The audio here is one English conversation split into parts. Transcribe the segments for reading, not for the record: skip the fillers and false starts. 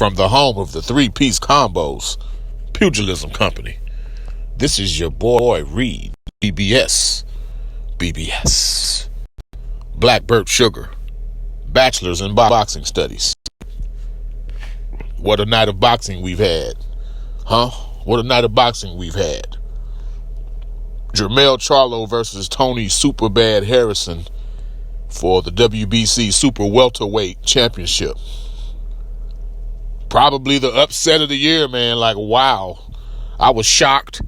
from the home of the three-piece combos, Pugilism Company. This is your boy Reed, BBS, Blackbird Sugar, Bachelor's in Boxing Studies. What a night of boxing we've had. What a night of boxing we've had. Jermell Charlo versus Tony Superbad Harrison for the WBC Super Welterweight Championship. Probably the upset of the year, man. Like, wow. I was shocked,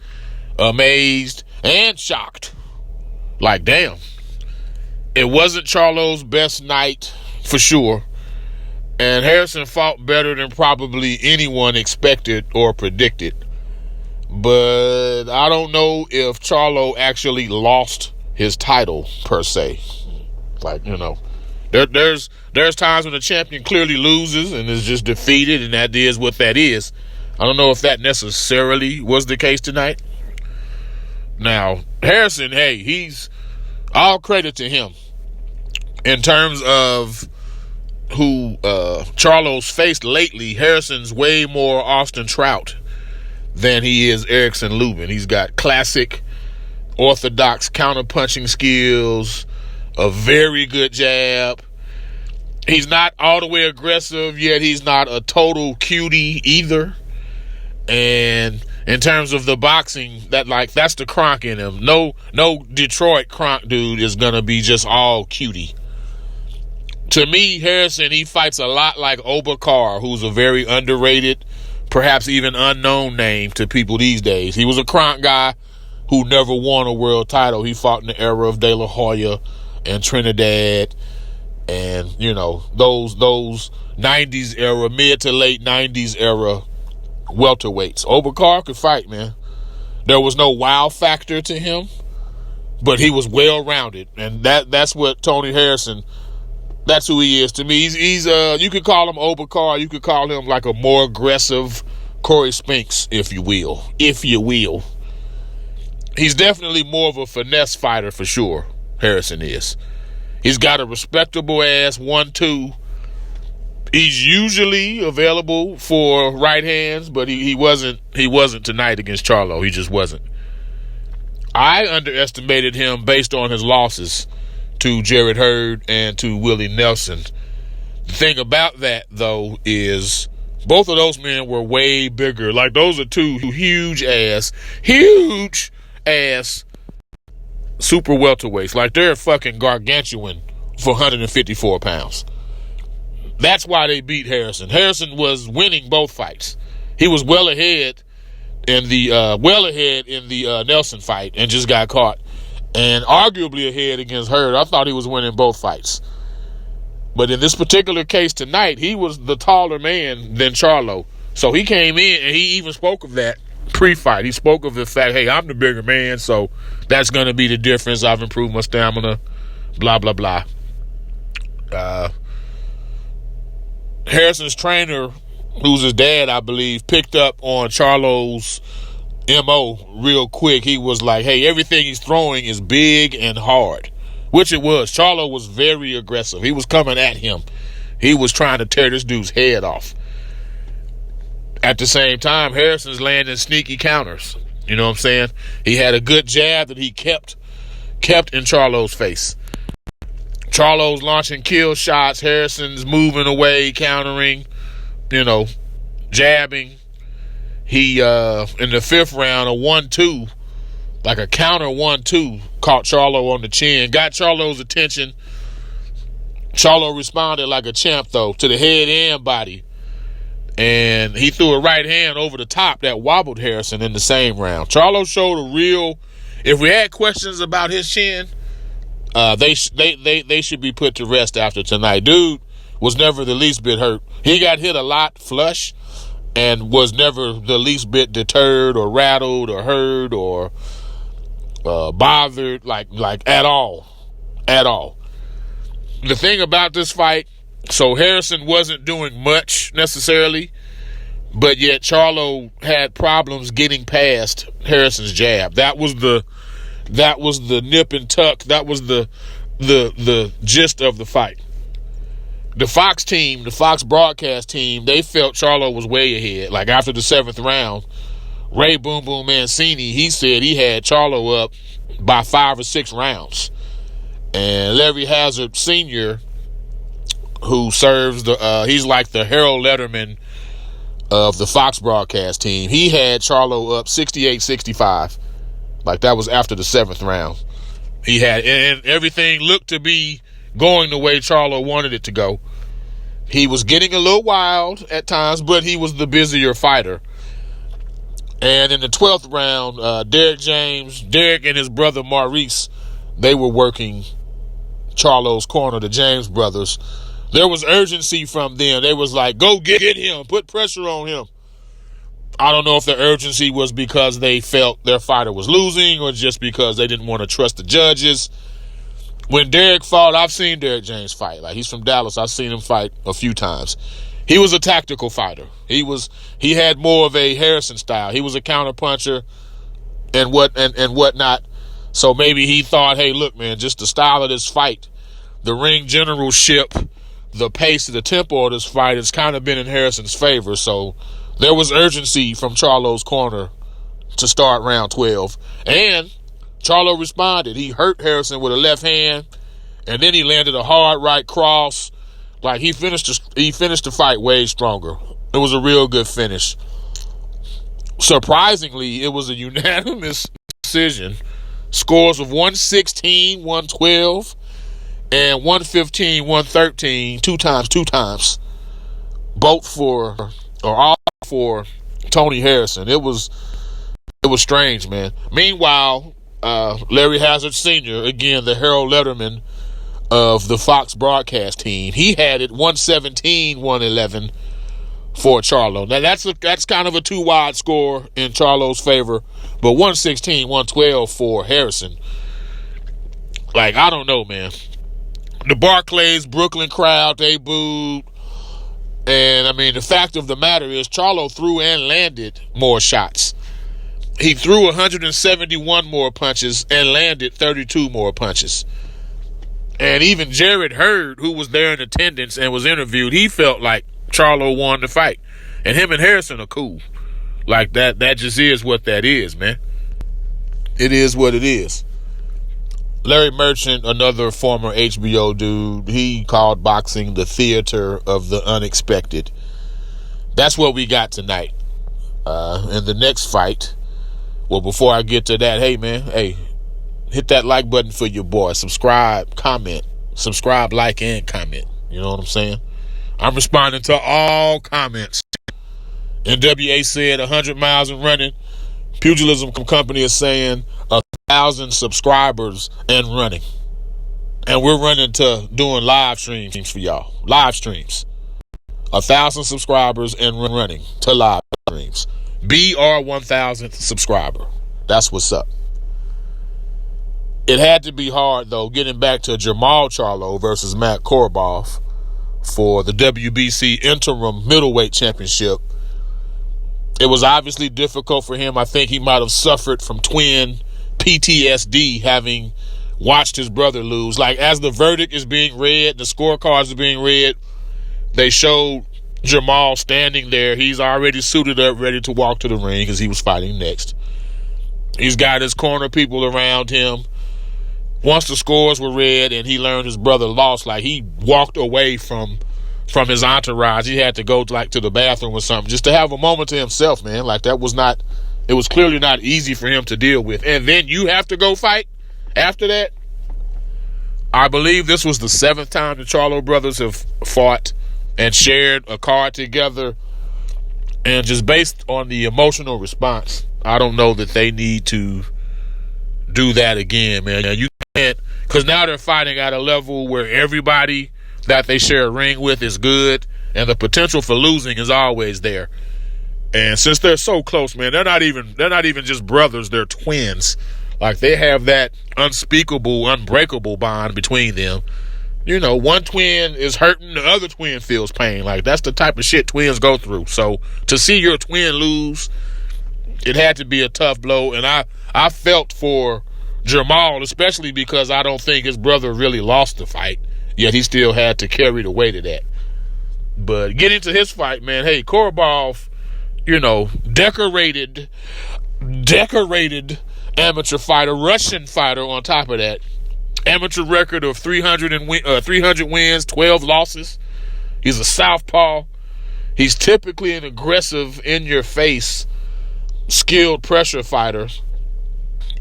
amazed, and shocked. Like, damn. It wasn't Charlo's best night, for sure. And Harrison fought better than probably anyone expected or predicted. But I don't know if Charlo actually lost his title, per se. Like, you know, there's times when the champion clearly loses and is just defeated, and that is what that is. I don't know if that necessarily was the case tonight. Now, Harrison, hey, he's all credit to him. In terms of who Charlo's faced lately, Harrison's way more Austin Trout than he is Erickson Lubin. He's got classic, orthodox counter-punching skills, a very good jab. He's not all the way aggressive, yet he's not a total cutie either. And in terms of the boxing, that's the Kronk in him. No Detroit Kronk dude is gonna be just all cutie. To me, Harrison, he fights a lot like Obakar, who's a very underrated, perhaps even unknown name to people these days. He was a Kronk guy who never won a world title. He fought in the era of De La Hoya and Trinidad and, you know, those 90s era, mid to late 90s era welterweights. Obakar could fight, man. There was no wow factor to him, but he was well-rounded. And that's what Tony Harrison, that's who he is to me. He's you could call him Obakar, you could call him like a more aggressive Corey Spinks, if you will. He's definitely more of a finesse fighter for sure, Harrison is. He's got a respectable ass 1-2. He's usually available for right hands, but he wasn't tonight against Charlo. He just wasn't. I underestimated him based on his losses to Jarrett Hurd and to Willie Nelson. The thing about that, though, is both of those men were way bigger. Like, those are two huge ass super welterweights. Like, they're fucking gargantuan for 154 pounds. That's why they beat Harrison. Harrison was winning both fights. He was well ahead in the Nelson fight and just got caught. And arguably ahead against Hurd. I thought he was winning both fights. But in this particular case tonight, he was the taller man than Charlo. So he came in and he even spoke of that pre-fight. He spoke of the fact, hey, I'm the bigger man, so that's going to be the difference. I've improved my stamina, blah, blah, blah. Harrison's trainer, who's his dad, I believe, picked up on Charlo's MO real quick. He was like, hey, everything he's throwing is big and hard, which it was. Charlo was very aggressive. He was coming at him. He was trying to tear this dude's head off. At the same time, Harrison's landing sneaky counters. You know what I'm saying? He had a good jab that he kept in Charlo's face. Charlo's launching kill shots. Harrison's moving away, countering, jabbing. He, in the fifth round, a 1-2, like a counter 1-2, caught Charlo on the chin, got Charlo's attention. Charlo responded like a champ, though, to the head and body. And he threw a right hand over the top that wobbled Harrison in the same round. Charlo showed a real, if we had questions about his chin, they should be put to rest after tonight. Dude was never the least bit hurt. He got hit a lot flush and was never the least bit deterred or rattled or hurt or bothered, like at all. The thing about this fight, so Harrison wasn't doing much necessarily, but yet Charlo had problems getting past Harrison's jab. That was the nip and tuck. That was the gist of the fight. the Fox team, the Fox broadcast team, they felt Charlo was way ahead. Like after the 7th round, Ray Boom Boom Mancini, he said he had Charlo up by 5 or 6 rounds. And Larry Hazard Sr., who serves he's like the Harold Letterman of the Fox broadcast team, he had Charlo up 68-65. Like that was after the 7th round. He had, and everything looked to be going the way Charlo wanted it to go. He was getting a little wild at times, but he was the busier fighter. And in the 12th round, Derek and his brother Maurice, they were working Charlo's corner, the James brothers. There was urgency from them. They was like, go get him, put pressure on him. I don't know if the urgency was because they felt their fighter was losing or just because they didn't want to trust the judges. When Derek fought, I've seen Derek James fight. Like, he's from Dallas. I've seen him fight a few times. He was a tactical fighter. He had more of a Harrison style. He was a counterpuncher and whatnot. So maybe he thought, hey, look, man, just the style of this fight, the ring generalship, the pace, the tempo of this fight has kind of been in Harrison's favor. So there was urgency from Charlo's corner to start round 12. And Charlo responded. He hurt Harrison with a left hand, and then he landed a hard right cross. Like, he finished the fight way stronger. It was a real good finish. Surprisingly, it was a unanimous decision. Scores of 116, 112, and 115, 113, two times. All for Tony Harrison. It was strange, man. Meanwhile, Larry Hazard Sr., again, the Harold Letterman of the Fox broadcast team, he had it 117, 111 for Charlo. Now, that's kind of a too wide score in Charlo's favor, but 116, 112 for Harrison. Like, I don't know, man. The Barclays Brooklyn crowd, they booed. And, I mean, the fact of the matter is Charlo threw and landed more shots. He threw 171 more punches and landed 32 more punches. And even Jared Hurd, who was there in attendance and was interviewed, he felt like Charlo won the fight. And him and Harrison are cool. Like, that just is what that is, man. It is what it is. Larry Merchant, another former HBO dude, he called boxing the theater of the unexpected. That's what we got tonight. In the next fight, well, before I get to that, hey, hit that like button for your boy. Subscribe, comment. Subscribe, like, and comment. You know what I'm saying? I'm responding to all comments. NWA said 100 miles and running. Pugilism Company is saying 1,000 subscribers and running. And we're running to doing live streams for y'all. Live streams. 1,000 subscribers and running to live streams. Be our 1,000th subscriber. That's what's up. It had to be hard, though, getting back to Jermall Charlo versus Matt Korobov for the WBC interim middleweight championship. It was obviously difficult for him. I think he might have suffered from twin PTSD, having watched his brother lose. Like, as the verdict is being read, the scorecards are being read, they showed Jermall standing there. He's already suited up, ready to walk to the ring because he was fighting next. He's got his corner people around him. Once the scores were read and he learned his brother lost, like, he walked away from his entourage. He had to go to the bathroom or something just to have a moment to himself, man. Like, it was clearly not easy for him to deal with. And then you have to go fight after that. I believe this was the 7th time the Charlo brothers have fought and shared a card together. And just based on the emotional response, I don't know that they need to do that again, man. You can't, because now they're fighting at a level where everybody that they share a ring with is good, and the potential for losing is always there. And since they're so close, man, they're not even just brothers, they're twins. Like, they have that unspeakable, unbreakable bond between them. You know, one twin is hurting, the other twin feels pain. Like, that's the type of shit twins go through. So to see your twin lose, it had to be a tough blow. And I felt for Jermall, especially because I don't think his brother really lost the fight. yet he still had to carry the weight of that. But getting to his fight, man, hey, Korobov, decorated amateur fighter, Russian fighter on top of that. Amateur record of 300 wins, 12 losses. He's a southpaw. He's typically an aggressive, in-your-face, skilled pressure fighter.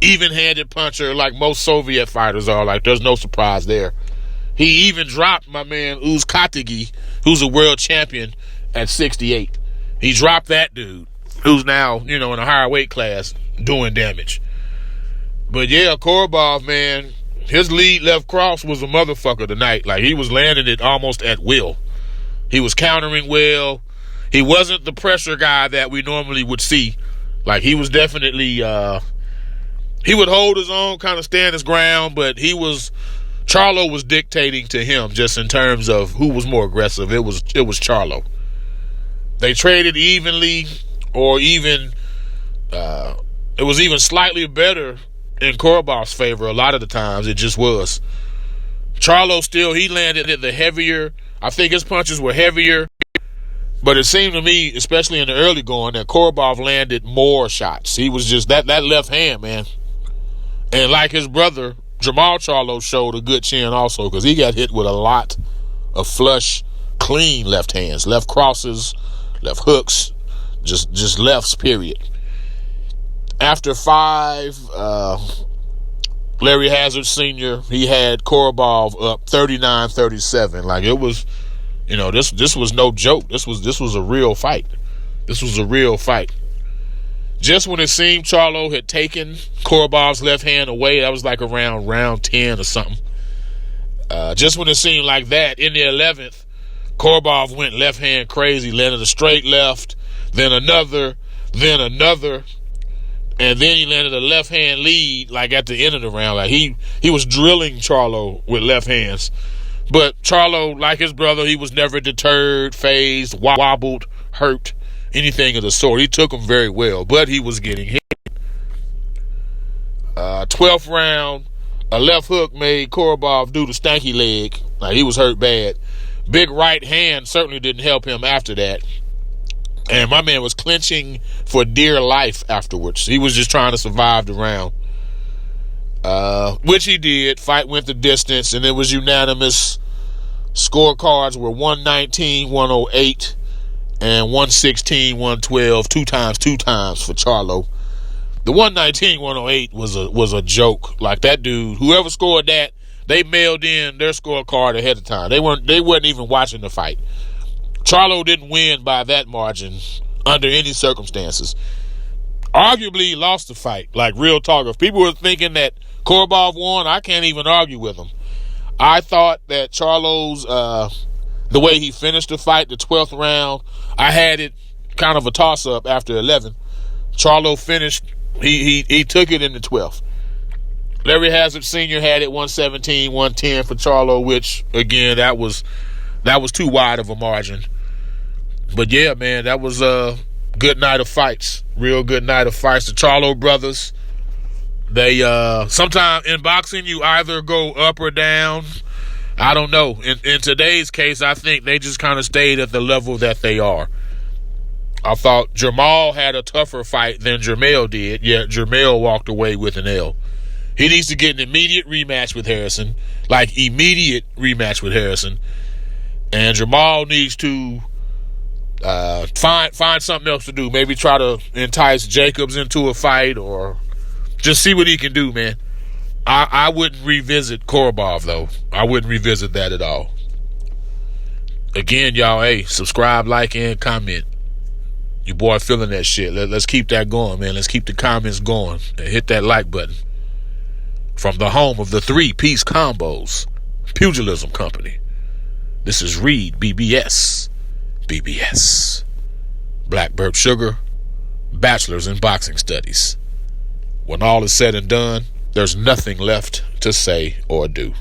Even-handed puncher like most Soviet fighters are. Like, there's no surprise there. He even dropped my man Uzkatigi, who's a world champion at 68. He dropped that dude, who's now, in a higher weight class, doing damage. But yeah, Korobov, man, his lead left cross was a motherfucker tonight. Like, he was landing it almost at will. He was countering well. He wasn't the pressure guy that we normally would see. Like, he was definitely, he would hold his own, kind of stand his ground, but Charlo was dictating to him just in terms of who was more aggressive. It was Charlo. They traded evenly, or even it was even slightly better in Korobov's favor a lot of the times. It just was. Charlo still, he landed at the heavier. I think his punches were heavier, but it seemed to me, especially in the early going, that Korobov landed more shots. He was just that left hand, man. And like his brother, Jermall Charlo showed a good chin also, because he got hit with a lot of flush, clean left hands, left crosses, left hooks, just lefts, period. After 5, Larry Hazard Sr., he had Korobov up 39-37. Like, it was, this was no joke. This was a real fight. This was a real fight. Just when it seemed Charlo had taken Korobov's left hand away, that was like around round 10 or something. Just when it seemed like that, in the 11th, Korobov went left hand crazy, landed a straight left, then another, and then he landed a left hand lead like at the end of the round. Like, he was drilling Charlo with left hands. But Charlo, like his brother, he was never deterred, phased, wobbled, hurt, anything of the sort. He took him very well, but he was getting hit. 12th round, a left hook made Korobov do the stanky leg. Like, he was hurt bad. Big right hand certainly didn't help him after that. And my man was clinching for dear life afterwards. He was just trying to survive the round. Which he did. Fight went the distance, and it was unanimous. Scorecards were 119-108 and 116-112, two times for Charlo. The 119-108 was a joke. Like, that dude, whoever scored that, they mailed in their scorecard ahead of time. They weren't even watching the fight. Charlo didn't win by that margin under any circumstances. Arguably lost the fight. Like, real talk. If people were thinking that Korobov won, I can't even argue with them. I thought that Charlo's, the way he finished the fight, the 12th round, I had it kind of a toss-up after 11. Charlo finished, he took it in the 12th. Larry Hazard Sr. had it 117-110 for Charlo, which, again, that was too wide of a margin. But yeah, man, that was a good night of fights. Real good night of fights. The Charlo brothers, they sometimes in boxing you either go up or down. I don't know. In today's case, I think they just kind of stayed at the level that they are. I thought Jermall had a tougher fight than Jermell did, yet Jermell walked away with an L. He needs to get an immediate rematch with Harrison. Like, immediate rematch with Harrison. And Jermall needs to find something else to do. Maybe try to entice Jacobs into a fight, or just see what he can do, man. I wouldn't revisit Korobov, though. I wouldn't revisit that at all. Again, y'all, hey, subscribe, like, and comment. Your boy feeling that shit. Let's keep that going, man. Let's keep the comments going. And hit that like button. From the home of the 3-piece combos, Pugilism Company. This is Reed, BBS. BBS. Blackbird Sugar, Bachelor's in Boxing Studies. When all is said and done, there's nothing left to say or do.